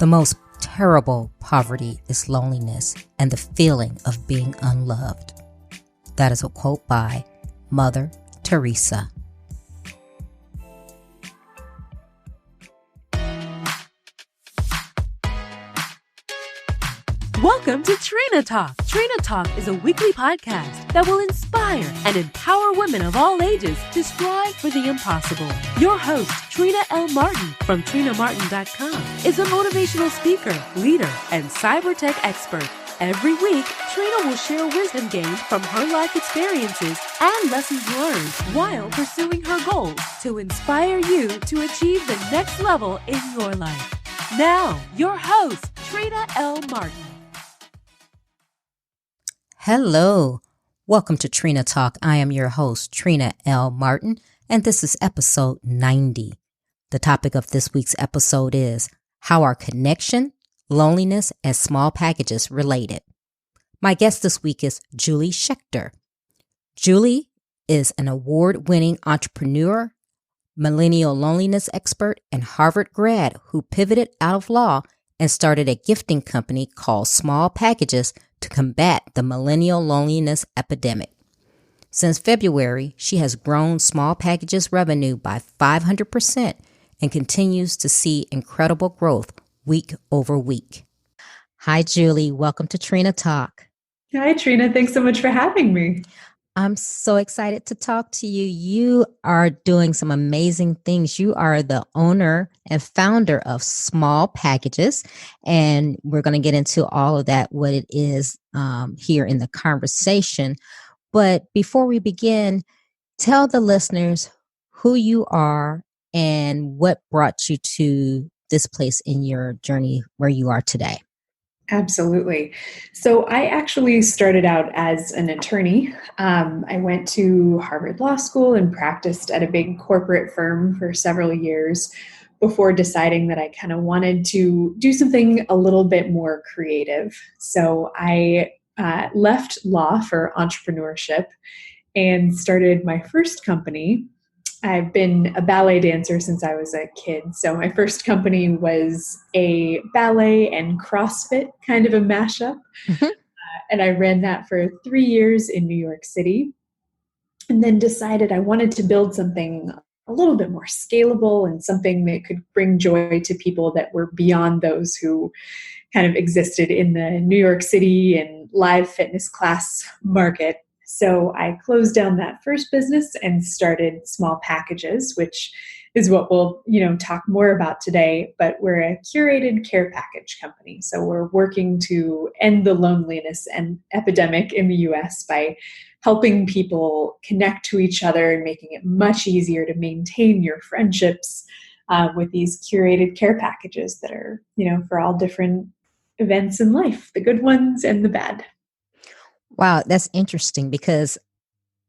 The most terrible poverty is loneliness and the feeling of being unloved. That is a quote by Mother Theresa. Welcome to Trina Talk. Trina Talk is a weekly podcast that will inspire and empower women of all ages to strive for the impossible. Your host, Trina L. Martin from TrinaMartin.com, is a motivational speaker, leader, and cyber tech expert. Every week, Trina will share wisdom gained from her life experiences and lessons learned while pursuing her goals to inspire you to achieve the next level in your life. Now, your host, Trina L. Martin. Hello. Welcome to Trina Talk. I am your host, Trina L. Martin, and this is episode 90. The topic of this week's episode is how are connection, loneliness, and small packages related? My guest this week is Julie Schechter. Julie is an award-winning entrepreneur, millennial loneliness expert, and Harvard grad who pivoted out of law and started a gifting company called Small Packages to combat the millennial loneliness epidemic. Since February, she has grown Small Packages revenue by 500% and continues to see incredible growth week over week. Hi, Julie. Welcome to Trina Talk. Hi, Trina. Thanks so much for having me. I'm so excited to talk to you. You are doing some amazing things. You are the owner and founder of Small Packages, and we're going to get into all of that, what it is here in the conversation. But before we begin, tell the listeners who you are and what brought you to this place in your journey where you are today. Absolutely. So I actually started out as an attorney. I went to Harvard Law School and practiced at a big corporate firm for several years before deciding that I kind of wanted to do something a little bit more creative. So I left law for entrepreneurship and started my first company. I've been a ballet dancer since I was a kid. So my first company was a ballet and CrossFit kind of a mashup. Mm-hmm. And I ran that for 3 years in New York City, and then decided I wanted to build something a little bit more scalable and something that could bring joy to people that were beyond those who kind of existed in the New York City and live fitness class market. So I closed down that first business and started Small Packages, which is what we'll, talk more about today. But we're a curated care package company. So we're working to end the loneliness and epidemic in the US by helping people connect to each other and making it much easier to maintain your friendships with these curated care packages that are, for all different events in life, the good ones and the bad. Wow, that's interesting because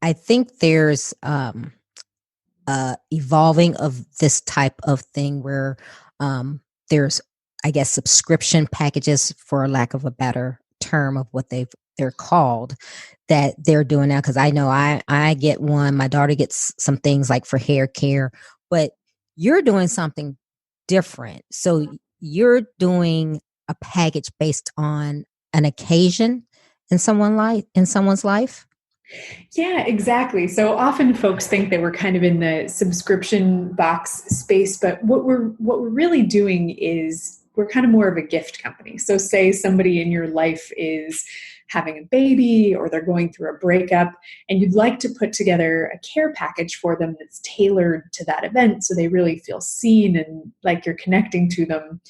I think there's evolving of this type of thing where there's, I guess, subscription packages, for lack of a better term of what they're called, that they're doing now. Because I know I get one, my daughter gets some things like for hair care, but you're doing something different. So you're doing a package based on an occasion in someone's life? Yeah, exactly. So often folks think that we're kind of in the subscription box space, but what we're really doing is we're kind of more of a gift company. So say somebody in your life is having a baby or they're going through a breakup and you'd like to put together a care package for them that's tailored to that event so they really feel seen and like you're connecting to them,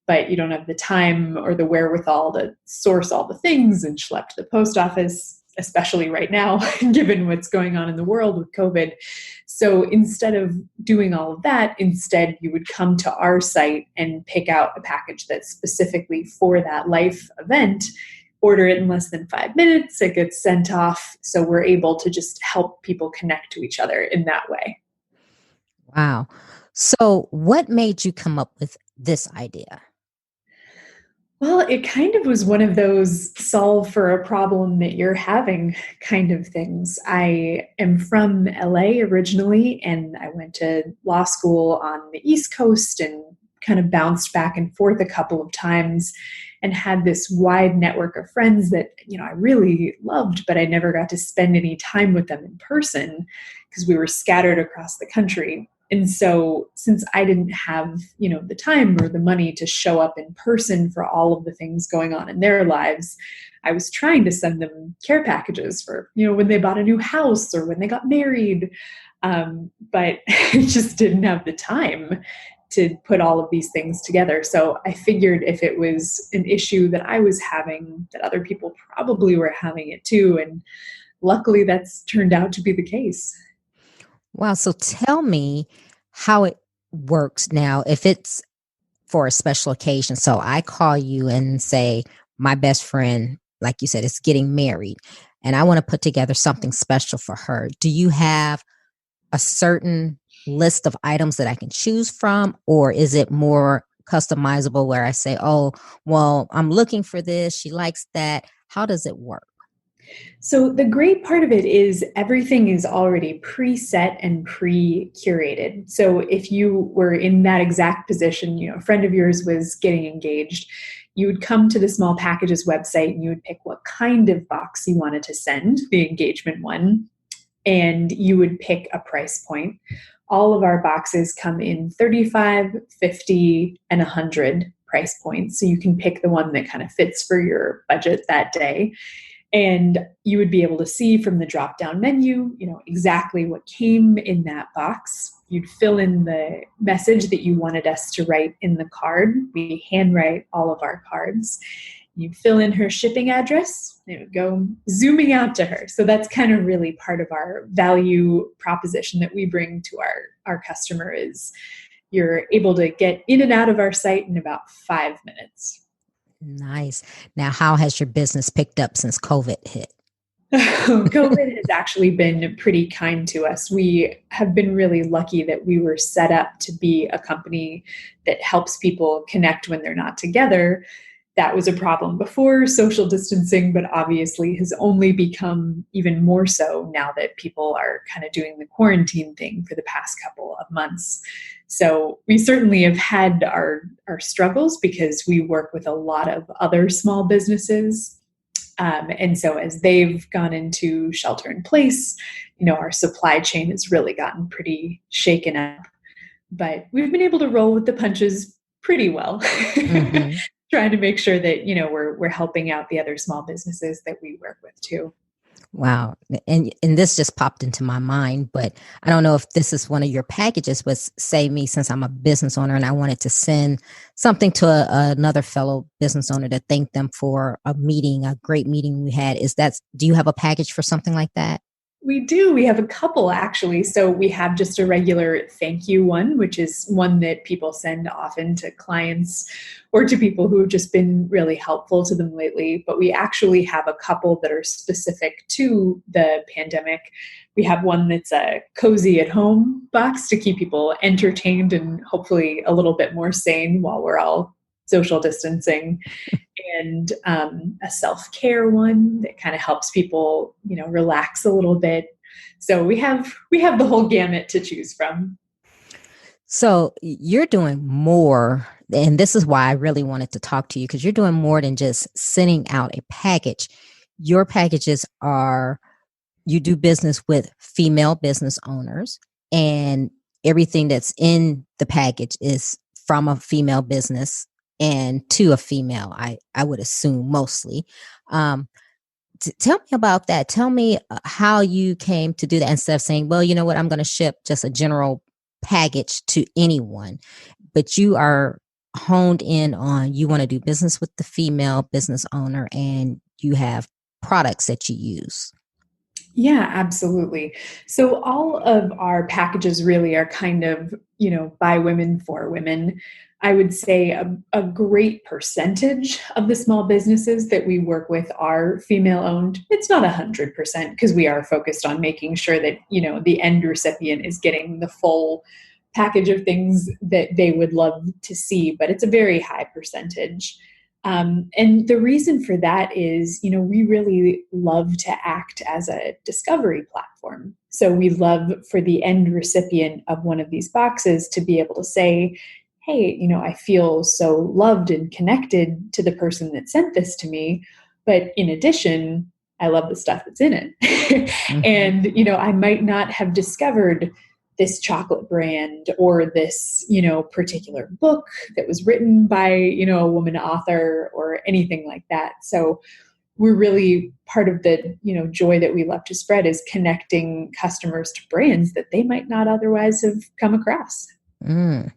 but you don't have the time or the wherewithal to source all the things and schlep to the post office, especially right now, given what's going on in the world with COVID. So instead of doing all of that, instead you would come to our site and pick out a package that's specifically for that life event, order it in less than 5 minutes, it gets sent off. So we're able to just help people connect to each other in that way. Wow. So what made you come up with this idea? Well, it kind of was one of those solve for a problem that you're having kind of things. I am from LA originally, and I went to law school on the East Coast and kind of bounced back and forth a couple of times and had this wide network of friends that, I really loved, but I never got to spend any time with them in person because we were scattered across the country. And so since I didn't have, the time or the money to show up in person for all of the things going on in their lives, I was trying to send them care packages for, when they bought a new house or when they got married. But I just didn't have the time to put all of these things together. So I figured if it was an issue that I was having, that other people probably were having it too. And luckily that's turned out to be the case. Wow. So tell me how it works now if it's for a special occasion. So I call you and say, my best friend, like you said, is getting married and I want to put together something special for her. Do you have a certain list of items that I can choose from, or is it more customizable where I say, oh, well, I'm looking for this. She likes that. How does it work? So the great part of it is everything is already preset and pre-curated. So if you were in that exact position, a friend of yours was getting engaged, you would come to the Small Packages website and you would pick what kind of box you wanted to send, the engagement one, and you would pick a price point. All of our boxes come in 35, 50, and 100 price points. So you can pick the one that kind of fits for your budget that day. And you would be able to see from the drop-down menu, exactly what came in that box. You'd fill in the message that you wanted us to write in the card. We handwrite all of our cards. You'd fill in her shipping address. It would go zooming out to her. So that's kind of really part of our value proposition that we bring to our customer is you're able to get in and out of our site in about 5 minutes. Nice. Now, how has your business picked up since COVID hit? COVID has actually been pretty kind to us. We have been really lucky that we were set up to be a company that helps people connect when they're not together. That was a problem before social distancing, but obviously has only become even more so now that people are kind of doing the quarantine thing for the past couple of months. So we certainly have had our struggles because we work with a lot of other small businesses. And so as they've gone into shelter in place, our supply chain has really gotten pretty shaken up. But we've been able to roll with the punches pretty well. Mm-hmm. Trying to make sure that, we're helping out the other small businesses that we work with too. Wow. And this just popped into my mind, but I don't know if this is one of your packages, but say me, since I'm a business owner and I wanted to send something to another fellow business owner to thank them for a great meeting we had. Do you have a package for something like that? We do. We have a couple actually. So we have just a regular thank you one, which is one that people send often to clients or to people who have just been really helpful to them lately. But we actually have a couple that are specific to the pandemic. We have one that's a cozy at home box to keep people entertained and hopefully a little bit more sane while we're all social distancing. And a self-care one that kind of helps people, relax a little bit. So we have the whole gamut to choose from. So you're doing more, and this is why I really wanted to talk to you, because you're doing more than just sending out a package. Your packages you do business with female business owners, and everything that's in the package is from a female business and to a female, I would assume mostly. Tell me about that. Tell me how you came to do that instead of saying, well, you know what, I'm going to ship just a general package to anyone. But you are honed in on, you want to do business with the female business owner and you have products that you use. Yeah, absolutely. So all of our packages really are kind of, by women for women. I would say a great percentage of the small businesses that we work with are female owned. It's not 100% because we are focused on making sure that, the end recipient is getting the full package of things that they would love to see, but it's a very high percentage. And the reason for that is, we really love to act as a discovery platform. So we love for the end recipient of one of these boxes to be able to say, hey, I feel so loved and connected to the person that sent this to me. But in addition, I love the stuff that's in it. Mhm. And, I might not have discovered this chocolate brand or this, particular book that was written by, a woman author or anything like that. So we're really part of the, joy that we love to spread is connecting customers to brands that they might not otherwise have come across. Mm.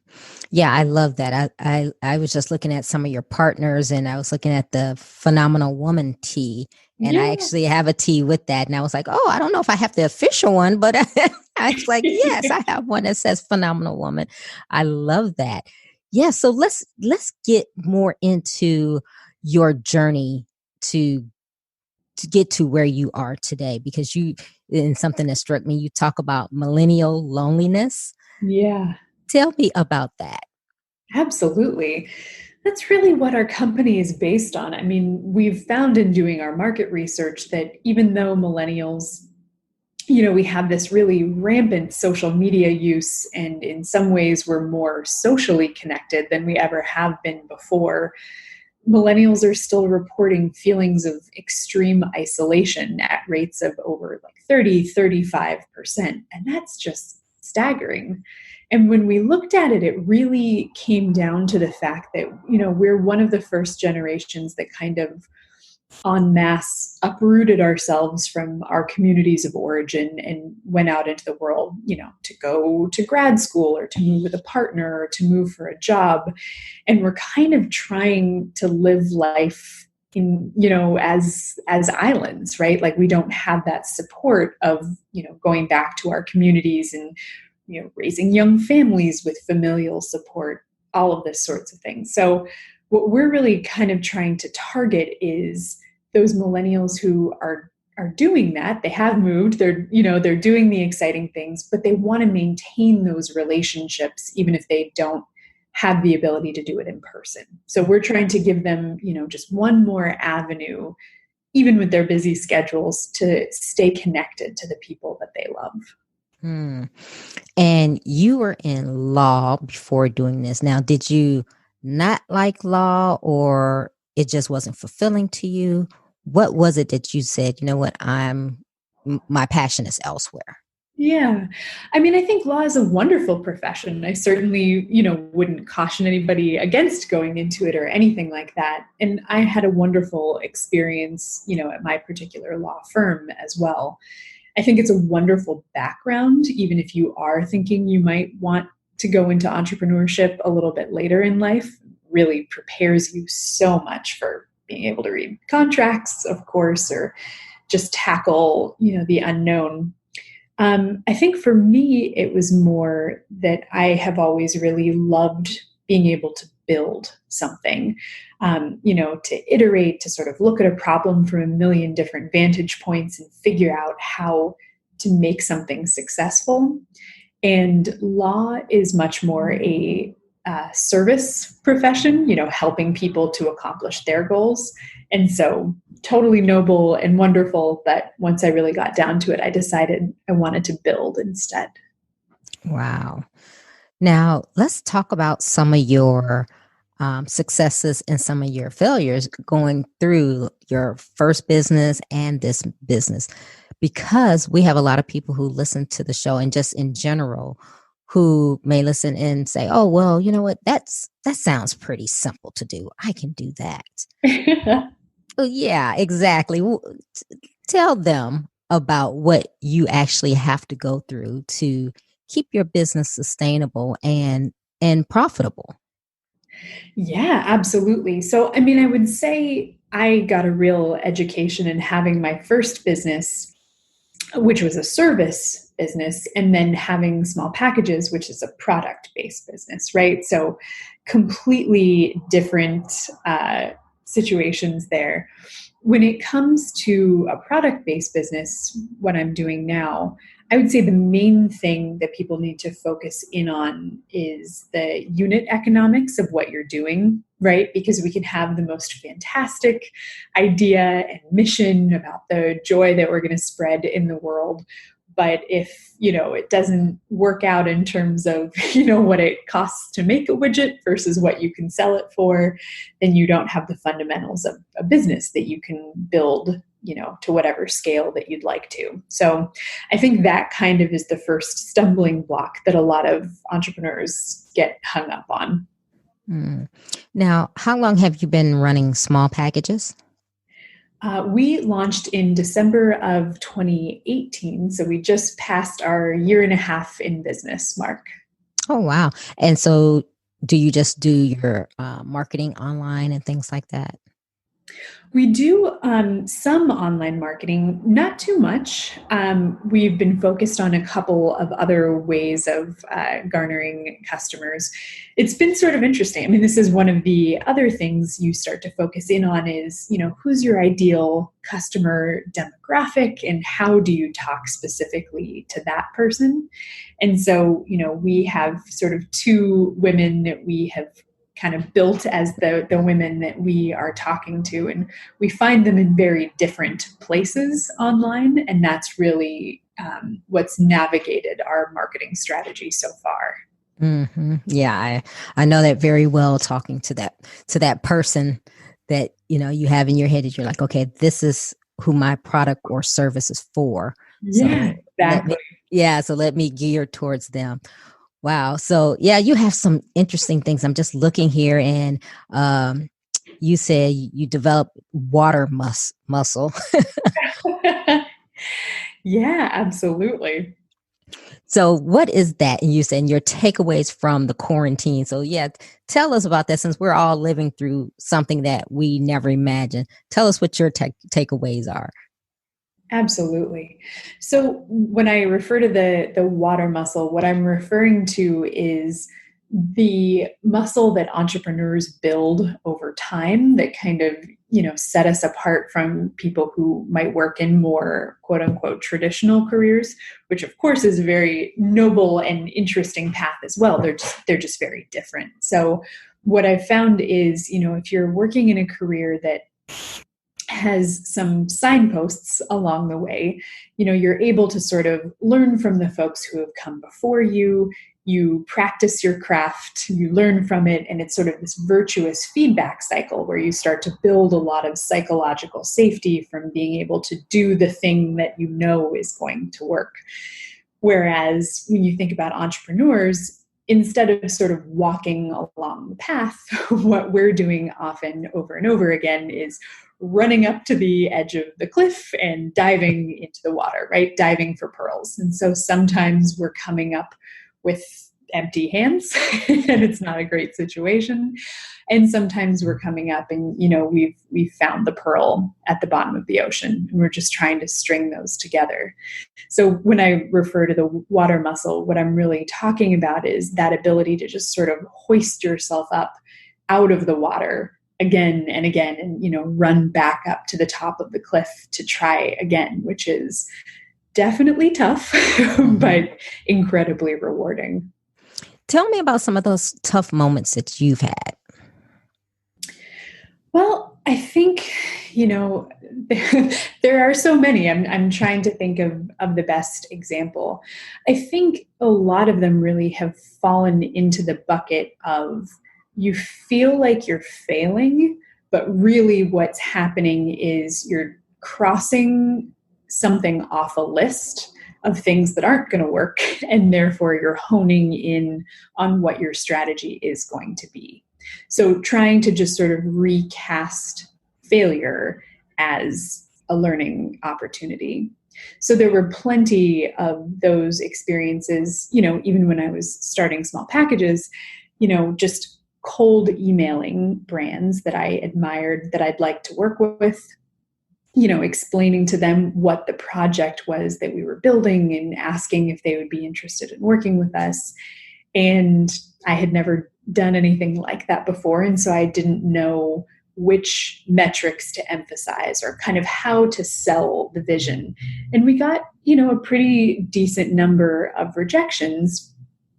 Yeah, I love that. I was just looking at some of your partners, and I was looking at the Phenomenal Woman tea, and I Yeah. actually have a tea with that. And I was like, oh, I don't know if I have the official one, but I was like, yes, I have one that says Phenomenal Woman. I love that. Yeah, so let's get more into your journey to to get to where you are today, because you, in something that struck me, you talk about millennial loneliness. Yeah. Tell me about that. Absolutely. That's really what our company is based on. I mean, we've found in doing our market research that even though millennials, we have this really rampant social media use, and in some ways we're more socially connected than we ever have been before, millennials are still reporting feelings of extreme isolation at rates of over like 35%. And that's just staggering. And when we looked at it, it really came down to the fact that, we're one of the first generations that kind of en masse uprooted ourselves from our communities of origin and went out into the world, to go to grad school or to move with a partner or to move for a job. And we're kind of trying to live life in, as islands, right? Like we don't have that support of, going back to our communities and, raising young families with familial support, all of this sorts of things. So what we're really kind of trying to target is those millennials who are doing that. They have moved, they're doing the exciting things, but they want to maintain those relationships even if they don't have the ability to do it in person. So we're trying to give them, just one more avenue, even with their busy schedules, to stay connected to the people that they love. Hmm. And you were in law before doing this. Now, did you not like law, or it just wasn't fulfilling to you? What was it that you said, you know what, my passion is elsewhere? Yeah. I mean, I think law is a wonderful profession. I certainly, wouldn't caution anybody against going into it or anything like that. And I had a wonderful experience, at my particular law firm as well. I think it's a wonderful background, even if you are thinking you might want to go into entrepreneurship a little bit later in life, really prepares you so much for being able to read contracts, of course, or just tackle, the unknown. I think for me, it was more that I have always really loved being able to build something, to iterate, to sort of look at a problem from a million different vantage points and figure out how to make something successful. And law is much more a service profession, helping people to accomplish their goals. And so, totally noble and wonderful that once I really got down to it, I decided I wanted to build instead. Wow. Now, let's talk about some of your successes and some of your failures going through your first business and this business, because we have a lot of people who listen to the show, and just in general, who may listen and say, oh, well, you know what, that sounds pretty simple to do. I can do that. Oh, yeah, exactly. Tell them about what you actually have to go through to keep your business sustainable and profitable. Yeah, absolutely. So, I mean, I would say I got a real education in having my first business, which was a service business, and then having small packages, which is a product based business, right? So, completely different situations there. When it comes to a product based business, what I'm doing now, I would say the main thing that people need to focus in on is the unit economics of what you're doing, right? Because we can have the most fantastic idea and mission about the joy that we're going to spread in the world. But if, it doesn't work out in terms of, what it costs to make a widget versus what you can sell it for, then you don't have the fundamentals of a business that you can build, to whatever scale that you'd like to. So I think that kind of is the first stumbling block that a lot of entrepreneurs get hung up on. Now, how long have you been running small packages? We launched in December of 2018. So we just passed our 1.5 years in business mark. Oh, wow. And so do you just do your marketing online and things like that? We do some online marketing, not too much. We've been focused on a couple of other ways of garnering customers. It's been sort of interesting. I mean, this is one of the other things you start to focus in on is, who's your ideal customer demographic and how do you talk specifically to that person? And so, we have sort of 2 women that we have kind of built as the women that we are talking to, and we find them in very different places online, and that's really what's navigated our marketing strategy so far. Mm-hmm. Yeah, I know that very well. Talking to that person that you have in your head, that you're like, okay, this is who my product or service is for. Yeah, So exactly. so let me gear towards them. Wow. So yeah, you have some interesting things. I'm just looking here, and you said you develop water muscle. Yeah, absolutely. So what is that? And you said your takeaways from the quarantine. So yeah, tell us about that, since we're all living through something that we never imagined. Tell us what your takeaways are. Absolutely. So when I refer to the water muscle, what I'm referring to is the muscle that entrepreneurs build over time that kind of, set us apart from people who might work in more quote unquote traditional careers, which of course is a very noble and interesting path as well. They're just very different. So what I've found is, if you're working in a career that has some signposts along the way, you're able to sort of learn from the folks who have come before you. You practice your craft, you learn from it, and it's sort of this virtuous feedback cycle where you start to build a lot of psychological safety from being able to do the thing that you know is going to work. Whereas when you think about entrepreneurs, instead of sort of walking along the path, what we're doing often over and over again is running up to the edge of the cliff and diving into the water, right? Diving for pearls. And so sometimes we're coming up with empty hands and it's not a great situation. And sometimes we're coming up and, we've found the pearl at the bottom of the ocean and we're just trying to string those together. So when I refer to the water muscle, what I'm really talking about is that ability to just sort of hoist yourself up out of the water again and again and, run back up to the top of the cliff to try again, which is definitely tough, but incredibly rewarding. Tell me about some of those tough moments that you've had. Well, I think, there are so many. I'm trying to think of the best example. I think a lot of them really have fallen into the bucket of you feel like you're failing, but really what's happening is you're crossing something off a list of things that aren't going to work, and therefore you're honing in on what your strategy is going to be. So trying to just sort of recast failure as a learning opportunity. So there were plenty of those experiences, even when I was starting small packages, just cold emailing brands that I admired, that I'd like to work with, explaining to them what the project was that we were building and asking if they would be interested in working with us. And I had never done anything like that before. And so I didn't know which metrics to emphasize or kind of how to sell the vision. And we got, a pretty decent number of rejections,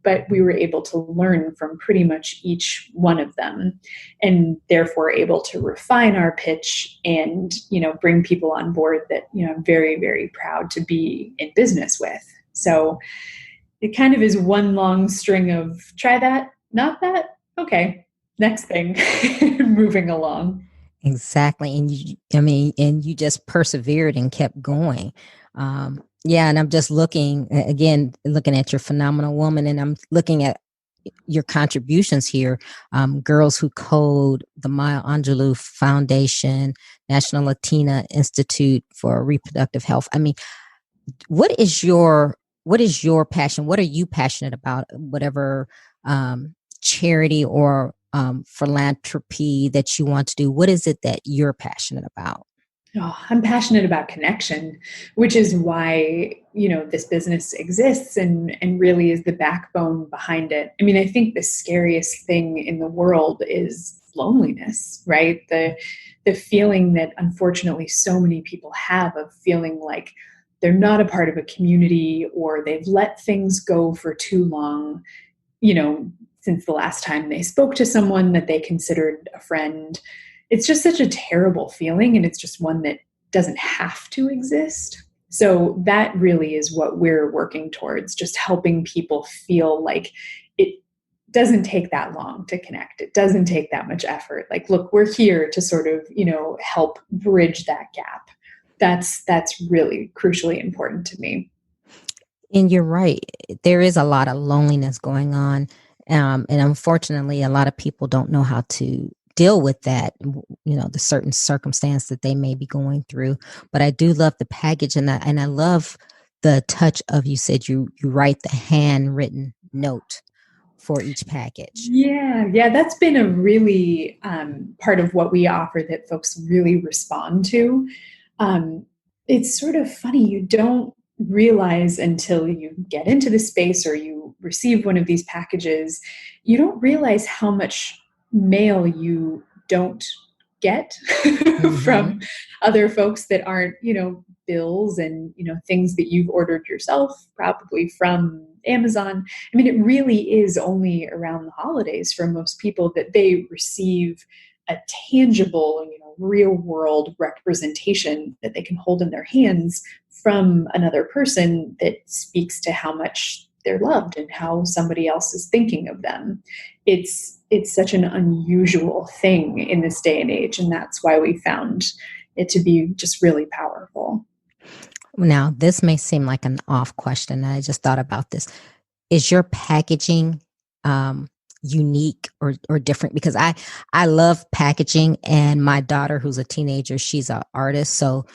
but we were able to learn from pretty much each one of them, and therefore able to refine our pitch and, bring people on board that, I'm very, very proud to be in business with. So it kind of is one long string of try that, not that, okay, next thing, moving along. Exactly. And you just persevered and kept going. Yeah. And I'm just looking at your phenomenal woman, and I'm looking at your contributions here. Girls Who Code, the Maya Angelou Foundation, National Latina Institute for Reproductive Health. I mean, what is your passion? What are you passionate about? Whatever charity or philanthropy that you want to do, what is it that you're passionate about? Oh, I'm passionate about connection, which is why, this business exists and really is the backbone behind it. I mean, I think the scariest thing in the world is loneliness, right? The feeling that unfortunately so many people have of feeling like they're not a part of a community, or they've let things go for too long, since the last time they spoke to someone that they considered a friend. It's just such a terrible feeling, and it's just one that doesn't have to exist. So that really is what we're working towards, just helping people feel like it doesn't take that long to connect. It doesn't take that much effort. Like, look, we're here to sort of, help bridge that gap. That's really crucially important to me. And you're right. There is a lot of loneliness going on. And unfortunately, a lot of people don't know how to deal with that, the certain circumstance that they may be going through. But I do love the package, and I love the touch of, you said you write the handwritten note for each package. Yeah, that's been a really part of what we offer that folks really respond to. It's sort of funny, you don't realize until you get into the space or you receive one of these packages, you don't realize how much mail you don't get from other folks that aren't, bills and, things that you've ordered yourself, probably from Amazon. I mean, it really is only around the holidays for most people that they receive a tangible, real world representation that they can hold in their hands from another person that speaks to how much they're loved and how somebody else is thinking of them. It's such an unusual thing in this day and age, and that's why we found it to be just really powerful. Now, this may seem like an off question, and I just thought about this. Is your packaging unique or different? Because I love packaging, and my daughter, who's a teenager, she's an artist. So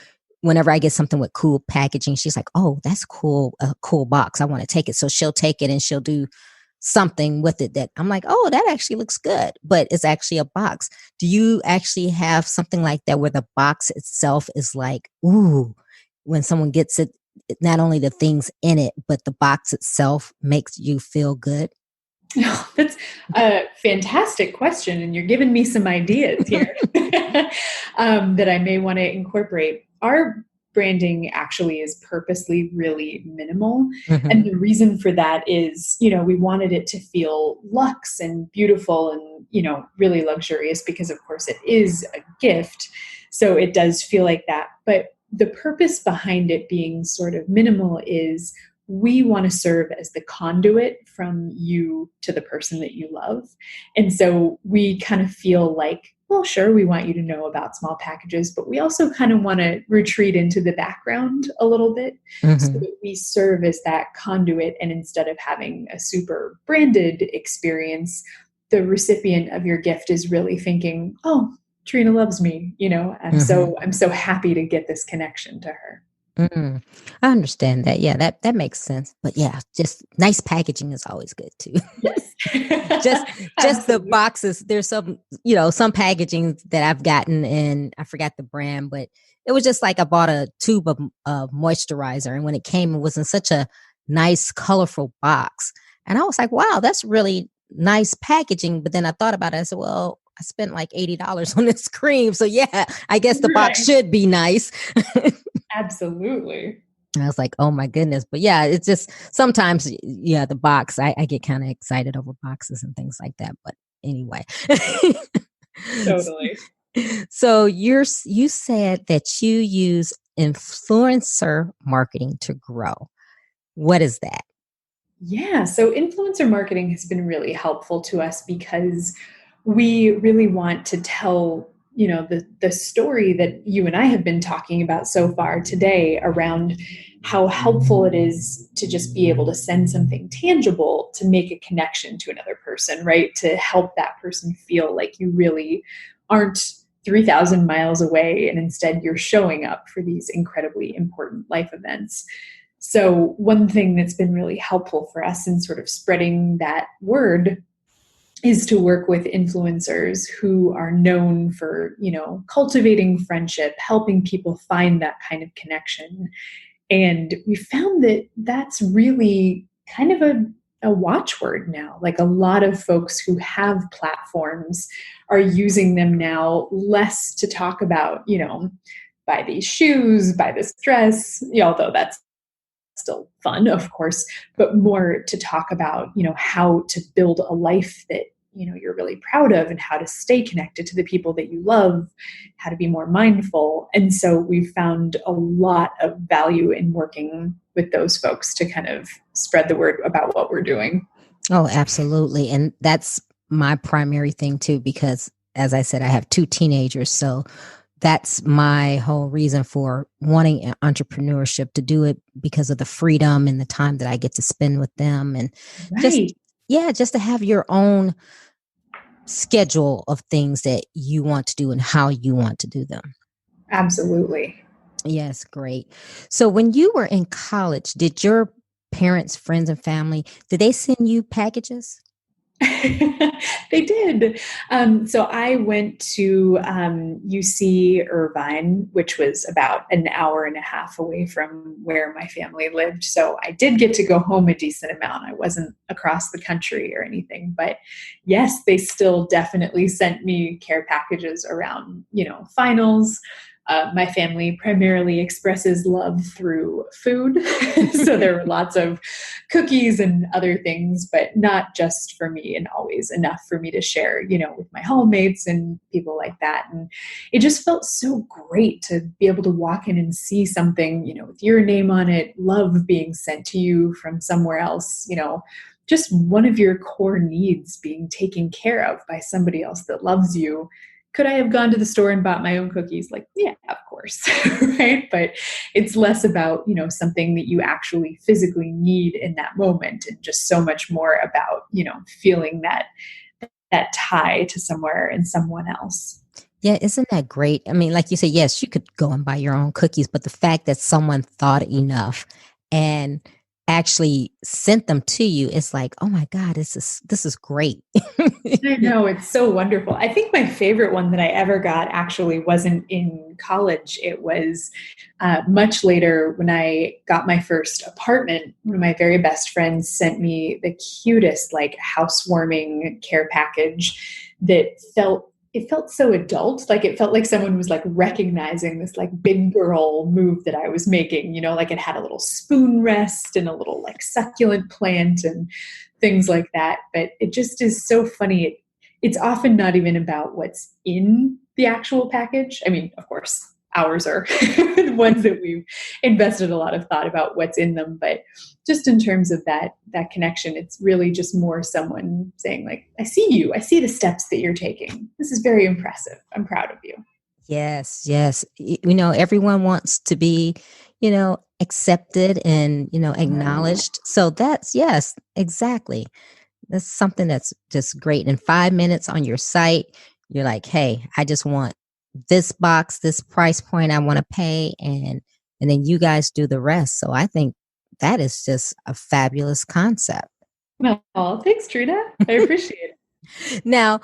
whenever I get something with cool packaging, she's like, "Oh, that's cool, a cool box. I want to take it." So she'll take it and she'll do something with it that I'm like, "Oh, that actually looks good," but it's actually a box. Do you actually have something like that where the box itself is like, ooh, when someone gets it, not only the things in it, but the box itself makes you feel good? That's a fantastic question, and you're giving me some ideas here that I may want to incorporate. Our branding actually is purposely really minimal. And the reason for that is, we wanted it to feel luxe and beautiful and, really luxurious, because of course it is a gift. So it does feel like that. But the purpose behind it being sort of minimal is we want to serve as the conduit from you to the person that you love. And so we kind of feel like, well, sure, we want you to know about small packages, but we also kind of want to retreat into the background a little bit so that we serve as that conduit. And instead of having a super branded experience, the recipient of your gift is really thinking, oh, Trina loves me, I'm so happy to get this connection to her. I understand that. Yeah, that makes sense. But yeah, just nice packaging is always good too. Yes. just the boxes. There's some packaging that I've gotten, and I forgot the brand, but it was just like I bought a tube of moisturizer, and when it came, it was in such a nice, colorful box. And I was like, wow, that's really nice packaging. But then I thought about it. I said, well, I spent like $80 on this cream. So yeah, I guess the box should be nice. Absolutely. And I was like, oh my goodness. But yeah, it's just sometimes, yeah, the box, I get kind of excited over boxes and things like that. But anyway. Totally. So you said that you use influencer marketing to grow. What is that? Yeah, so influencer marketing has been really helpful to us because we really want to tell, the story that you and I have been talking about so far today around how helpful it is to just be able to send something tangible to make a connection to another person, right? To help that person feel like you really aren't 3,000 miles away and instead you're showing up for these incredibly important life events. So, one thing that's been really helpful for us in sort of spreading that word is to work with influencers who are known for, cultivating friendship, helping people find that kind of connection. And we found that that's really kind of a watchword now. Like a lot of folks who have platforms are using them now less to talk about, buy these shoes, buy this dress, although that's still fun, of course, but more to talk about, how to build a life that, you're really proud of and how to stay connected to the people that you love, how to be more mindful. And so we've found a lot of value in working with those folks to kind of spread the word about what we're doing. Oh, absolutely. And that's my primary thing too, because as I said, I have two teenagers. So that's my whole reason for wanting entrepreneurship, to do it because of the freedom and the time that I get to spend with them. And just, Right. yeah, just to have your own schedule of things that you want to do and how you want to do them. Absolutely. Yes, great. So when you were in college, did your parents, friends, and family, did they send you packages? They did. So I went to UC Irvine, which was about an hour and a half away from where my family lived. So I did get to go home a decent amount. I wasn't across the country or anything, but yes, they still definitely sent me care packages around, finals. My family primarily expresses love through food. So there were lots of cookies and other things, but not just for me, and always enough for me to share, with my hallmates and people like that. And it just felt so great to be able to walk in and see something, with your name on it, love being sent to you from somewhere else, just one of your core needs being taken care of by somebody else that loves you. Could I have gone to the store and bought my own cookies? Like, yeah, of course, right? But it's less about, something that you actually physically need in that moment, and just so much more about, feeling that tie to somewhere and someone else. Yeah, isn't that great? I mean, like you said, yes, you could go and buy your own cookies, but the fact that someone thought enough and actually sent them to you, it's like, oh my God, this is great. I know, it's so wonderful. I think my favorite one that I ever got actually wasn't in college. It was much later when I got my first apartment. One of my very best friends sent me the cutest, like, housewarming care package that felt so adult. Like, it felt like someone was like recognizing this like big girl move that I was making, like it had a little spoon rest and a little like succulent plant and things like that. But it just is so funny. It's often not even about what's in the actual package. I mean, of course, ours are the ones that we've invested a lot of thought about what's in them. But just in terms of that connection, it's really just more someone saying like, I see you. I see the steps that you're taking. This is very impressive. I'm proud of you. Yes, yes. Everyone wants to be, accepted and, acknowledged. So that's, yes, exactly. That's something that's just great. In 5 minutes on your site, you're like, hey, I just want this box, this price point I want to pay, and then you guys do the rest. So I think that is just a fabulous concept. Oh, thanks, Trina. I appreciate it. Now,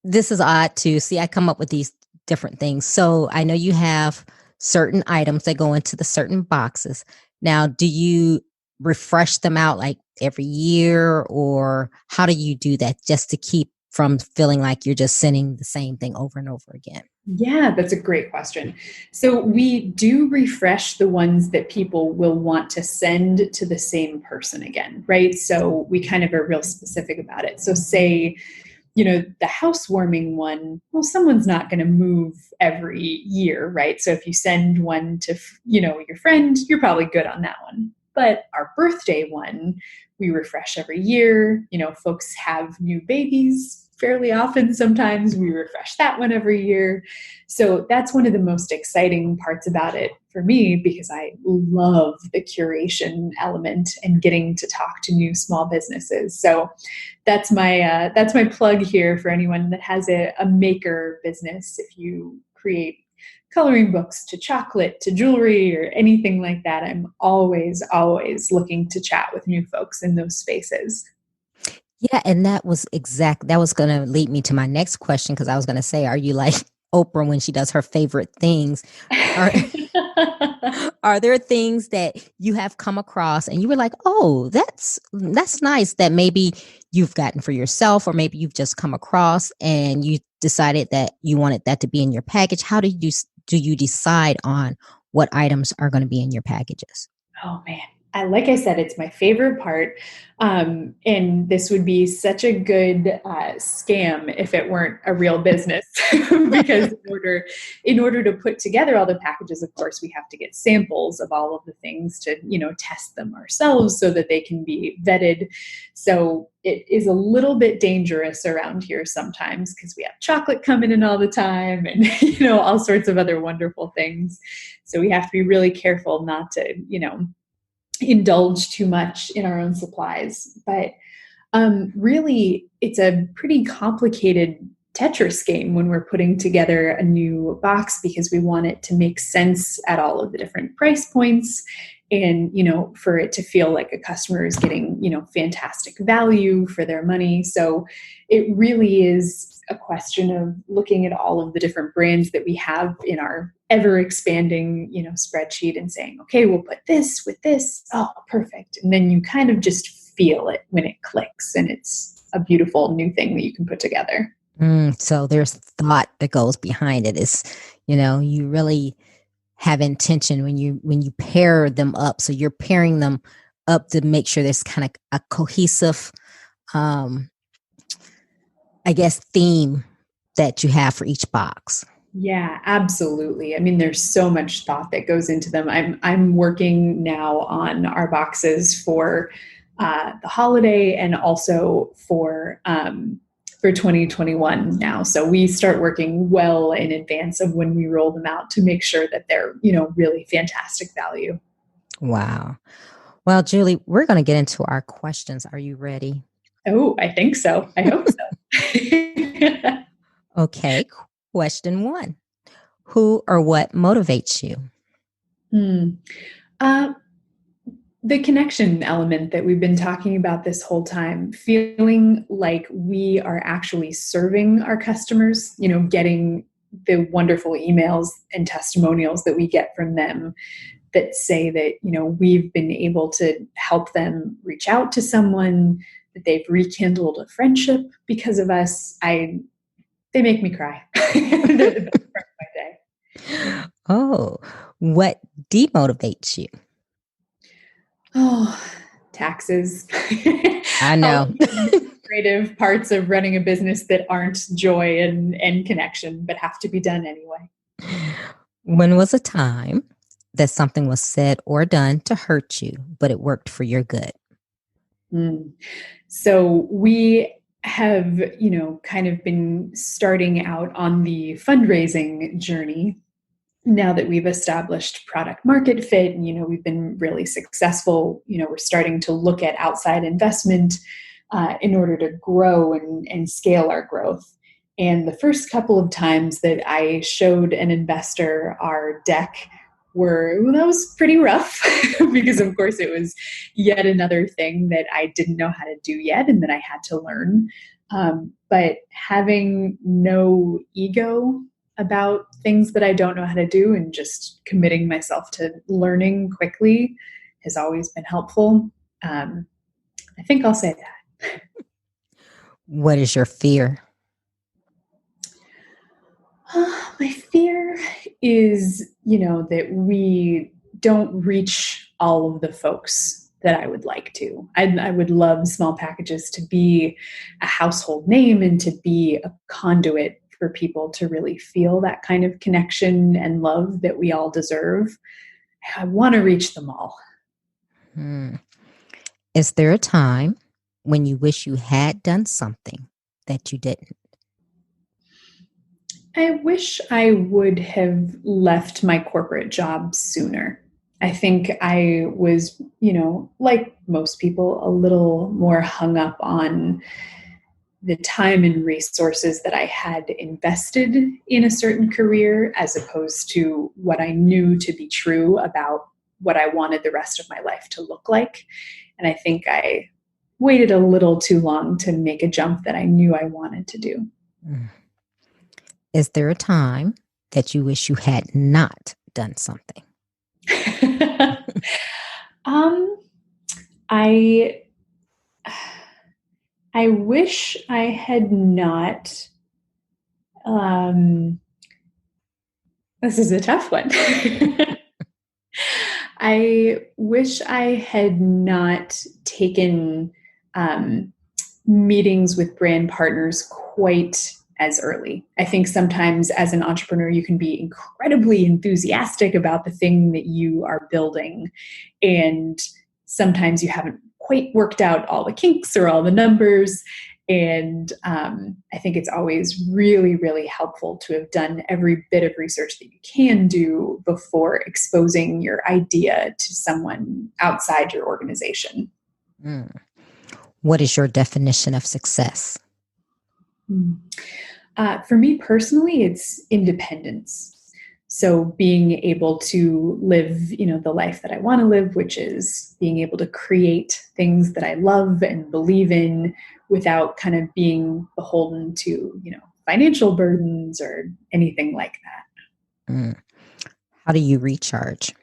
this is odd too. See, I come up with these different things. So I know you have certain items that go into the certain boxes. Now, do you refresh them out like every year, or how do you do that just to keep from feeling like you're just sending the same thing over and over again? Yeah, that's a great question. So we do refresh the ones that people will want to send to the same person again, right? So we kind of are real specific about it. So say, the housewarming one, well, someone's not going to move every year, right? So if you send one to, your friend, you're probably good on that one. But our birthday one, we refresh every year. Folks have new babies fairly often. Sometimes we refresh that one every year. So that's one of the most exciting parts about it for me, because I love the curation element and getting to talk to new small businesses. So that's my plug here for anyone that has a maker business. If you create coloring books to chocolate to jewelry or anything like that, I'm always looking to chat with new folks in those spaces. Yeah, and that was going to lead me to my next question, because I was going to say, are you like Oprah when she does her favorite things? Are are there things that you have come across and you were like, "Oh, that's nice," that maybe you've gotten for yourself, or maybe you've just come across and you decided that you wanted that to be in your package? How do you decide on what items are going to be in your packages? Oh man. Like I said, it's my favorite part. And this would be such a good scam if it weren't a real business. Because in order to put together all the packages, of course, we have to get samples of all of the things to, test them ourselves so that they can be vetted. So it is a little bit dangerous around here sometimes, because we have chocolate coming in all the time and, all sorts of other wonderful things. So we have to be really careful not to, indulge too much in our own supplies. But really, it's a pretty complicated Tetris game when we're putting together a new box, because we want it to make sense at all of the different price points, and for it to feel like a customer is getting fantastic value for their money. So it really is a question of looking at all of the different brands that we have in our ever expanding spreadsheet and saying, okay, we'll put this with this. Oh, perfect. And then you kind of just feel it when it clicks, and it's a beautiful new thing that you can put together. So there's thought that goes behind it. You really have intention when you pair them up. So you're pairing them up to make sure there's kind of a cohesive, um, I guess, theme that you have for each box. Yeah, absolutely. I mean, there's so much thought that goes into them. I'm working now on our boxes for the holiday, and also for 2021 now. So we start working well in advance of when we roll them out to make sure that they're really fantastic value. Wow. Well, Julie, we're going to get into our questions. Are you ready? Oh, I think so. I hope so. Okay. Question one. Who or what motivates you? Hmm. Uh, the connection element that we've been talking about this whole time, feeling like we are actually serving our customers, getting the wonderful emails and testimonials that we get from them that say that, we've been able to help them reach out to someone, that they've rekindled a friendship because of us. They make me cry. They're the best part of my day. Oh, what demotivates you? Oh, taxes. I All know. of the administrative parts of running a business that aren't joy and connection, but have to be done anyway. When was a time that something was said or done to hurt you, but it worked for your good? Mm. So we have, kind of been starting out on the fundraising journey now that we've established product market fit, and we've been really successful. We're starting to look at outside investment in order to grow and scale our growth. And the first couple of times that I showed an investor our deck that was pretty rough, because of course it was yet another thing that I didn't know how to do yet and that I had to learn. But having no ego about things that I don't know how to do, and just committing myself to learning quickly, has always been helpful. I think I'll say that. What is your fear? My fear is, that we don't reach all of the folks that I would like to. I would love small packages to be a household name and to be a conduit for people to really feel that kind of connection and love that we all deserve. I want to reach them all. Is there a time when you wish you had done something that you didn't? I wish I would have left my corporate job sooner. I think I was, like most people, a little more hung up on the time and resources that I had invested in a certain career as opposed to what I knew to be true about what I wanted the rest of my life to look like. And I think I waited a little too long to make a jump that I knew I wanted to do. Is there a time that you wish you had not done something? I wish I had not. This is a tough one. I wish I had not taken meetings with brand partners quite as early. I think sometimes as an entrepreneur, you can be incredibly enthusiastic about the thing that you are building. And sometimes you haven't quite worked out all the kinks or all the numbers. And I think it's always really, really helpful to have done every bit of research that you can do before exposing your idea to someone outside your organization. What is your definition of success? For me personally, it's independence. So being able to live, the life that I want to live, which is being able to create things that I love and believe in without kind of being beholden to, financial burdens or anything like that. How do you recharge?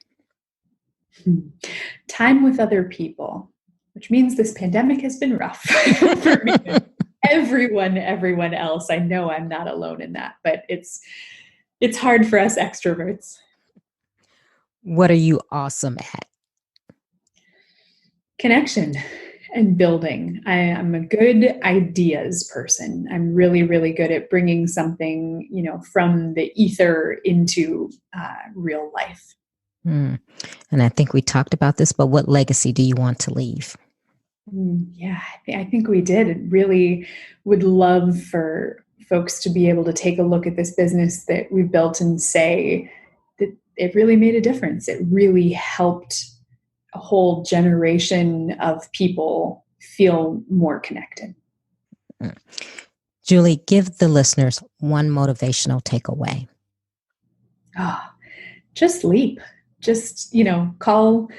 Time with other people, which means this pandemic has been rough for me. Everyone else. I know I'm not alone in that, but it's hard for us extroverts. What are you awesome at? Connection and building. I'm a good ideas person. I'm really, really good at bringing something, from the ether into real life. And I think we talked about this, but what legacy do you want to leave? Yeah, I think we did. It really would love for folks to be able to take a look at this business that we built and say that it really made a difference. It really helped a whole generation of people feel more connected. Julie, give the listeners one motivational takeaway. Just leap. Just, call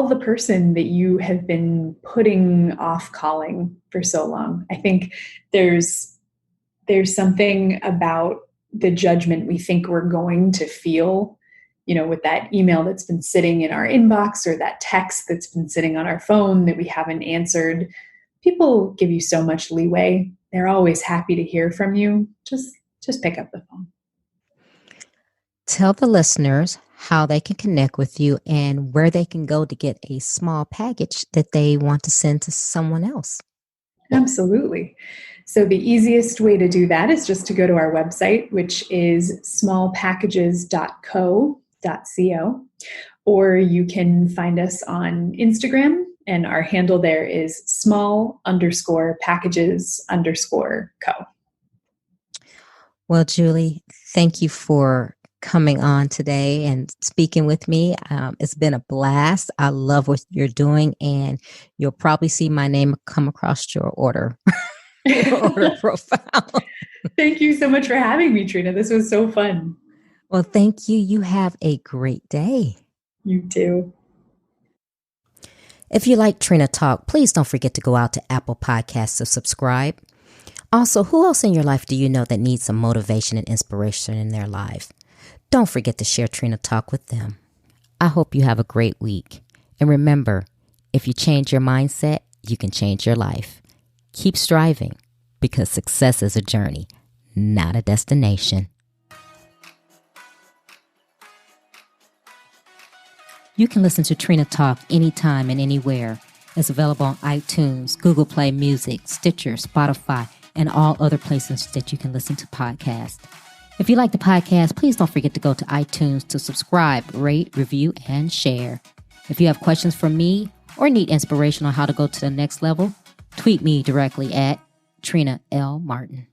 the person that you have been putting off calling for so long. I think there's something about the judgment we think we're going to feel, with that email that's been sitting in our inbox or that text that's been sitting on our phone that we haven't answered. People give you so much leeway. They're always happy to hear from you. Just pick up the phone. Tell the listeners how they can connect with you and where they can go to get a small package that they want to send to someone else. Absolutely. So the easiest way to do that is just to go to our website, which is smallpackages.co, or you can find us on Instagram, and our handle there is small_packages_co. Well, Julie, thank you for coming on today and speaking with me. It's been a blast. I love what you're doing, and you'll probably see my name come across your order profile. Thank you so much for having me, Trina. This was so fun. Well, thank you. You have a great day. You too. If you like Trina Talk, please don't forget to go out to Apple Podcasts to subscribe. Also, who else in your life do you know that needs some motivation and inspiration in their life? Don't forget to share Trina Talk with them. I hope you have a great week. And remember, if you change your mindset, you can change your life. Keep striving, because success is a journey, not a destination. You can listen to Trina Talk anytime and anywhere. It's available on iTunes, Google Play Music, Stitcher, Spotify, and all other places that you can listen to podcasts. If you like the podcast, please don't forget to go to iTunes to subscribe, rate, review, and share. If you have questions for me or need inspiration on how to go to the next level, tweet me directly at Trina L. Martin.